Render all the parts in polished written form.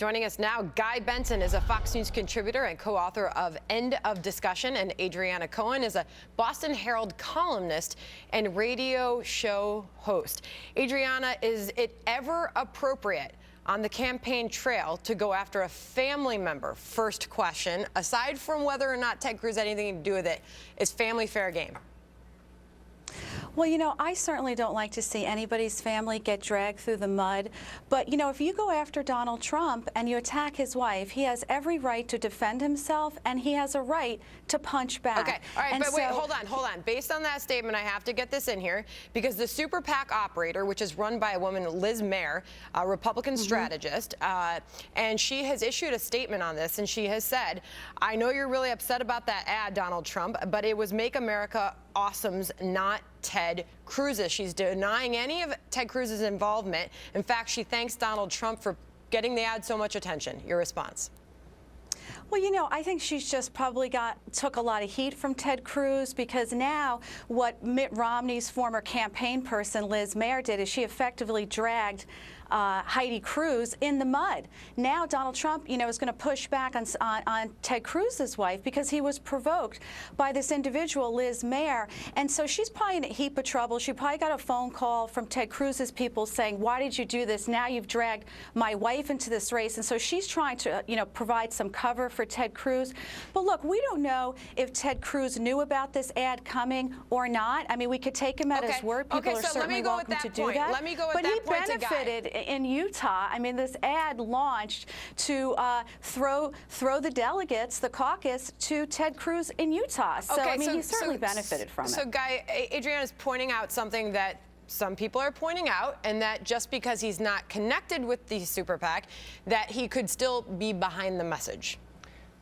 Joining us now, Guy Benson is a Fox News contributor and co-author of End of Discussion, and Adriana Cohen is a Boston Herald columnist and radio show host. Adriana, is it ever appropriate on the campaign trail to go after a family member? First question, aside from whether or not Ted Cruz had anything to do with it, is family fair game? Well, you know, I certainly don't like to see anybody's family get dragged through the mud. But, you know, if you go after Donald Trump and you attack his wife, he has every right to defend himself, and he has a right to punch back. Okay, all right, but wait, hold on. Based on that statement, I have to get this in here, because the Super PAC operator, which is run by a woman, Liz Mayer, a Republican strategist, and she has issued a statement on this, and she has said, I know you're really upset about that ad, Donald Trump, but it was Make America Awesome's, not Ted Cruz's. She's denying any of Ted Cruz's involvement. In fact, she thanks Donald Trump for getting the ad so much attention. Your response? Well, you know, I think she's just probably took a lot of heat from Ted Cruz, because now what Mitt Romney's former campaign person, Liz Mayer, did is she effectively dragged Heidi Cruz in the mud. Now Donald Trump, you know, is going to push back on Ted Cruz's wife because he was provoked by this individual, Liz Mayer. And so she's probably in a heap of trouble. She probably got a phone call from Ted Cruz's people saying, why did you do this? Now you've dragged my wife into this race. And so she's trying to, you know, provide some cover for Ted Cruz. But look, we don't know if Ted Cruz knew about this ad coming or not. I mean, we could take him at his word. People are certainly welcome to do that. Let me go with but that he point benefited in Utah. I mean, this ad launched to throw the delegates, the caucus, to Ted Cruz in Utah. So, I mean, he certainly benefited from it. So, Guy, Adriana is pointing out something that some people are pointing out, and that just because he's not connected with the Super PAC, that he could still be behind the message.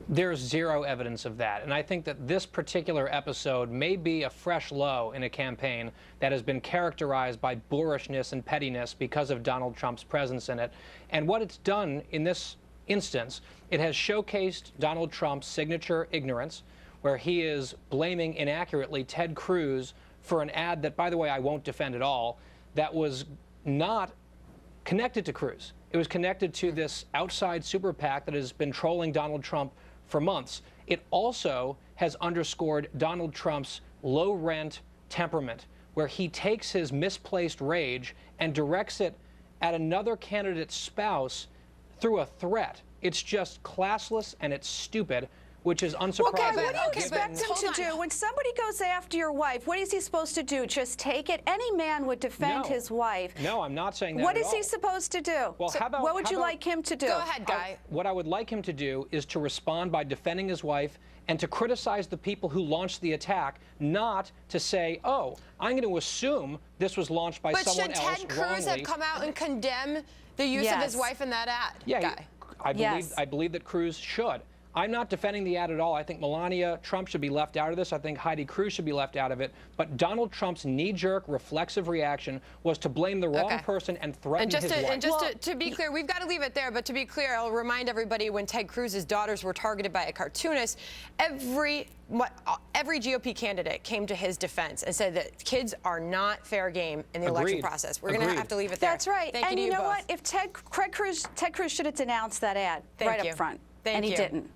There's zero evidence of that. And I think that this particular episode may be a fresh low in a campaign that has been characterized by boorishness and pettiness because of Donald Trump's presence in it. And what it's done in this instance, it has showcased Donald Trump's signature ignorance, where he is blaming inaccurately Ted Cruz for an ad that, by the way, I won't defend at all, that was not connected to Cruz. It was connected to this outside super PAC that has been trolling Donald Trump for months. It also has underscored Donald Trump's low-rent temperament, where he takes his misplaced rage and directs it at another candidate's spouse through a threat. It's just classless and it's stupid, which is unsurprising. Well, Guy, what do you expect him to do? When somebody goes after your wife, what is he supposed to do? Just take it? Any man would defend his wife. No, I'm not saying that What at is all. he supposed to do? Well, so what would you like him to do? Go ahead, Guy. What I would like him to do is to respond by defending his wife and to criticize the people who launched the attack, not to say, oh, I'm going to assume this was launched by someone else wrongly. But should Ted Cruz have come out and condemn the use of his wife in that ad, Guy? I believe that Cruz should. I'm not defending the ad at all. I think Melania Trump should be left out of this. I think Heidi Cruz should be left out of it. But Donald Trump's knee-jerk, reflexive reaction was to blame the wrong person and threaten his wife. And just to be clear, we've got to leave it there, but to be clear, I'll remind everybody, when Ted Cruz's daughters were targeted by a cartoonist, every GOP candidate came to his defense and said that kids are not fair game in the election process. We're going to have to leave it there. That's right. Thank and you know both. what? If Ted Cruz should have denounced that ad right up front. Thank and you. he didn't.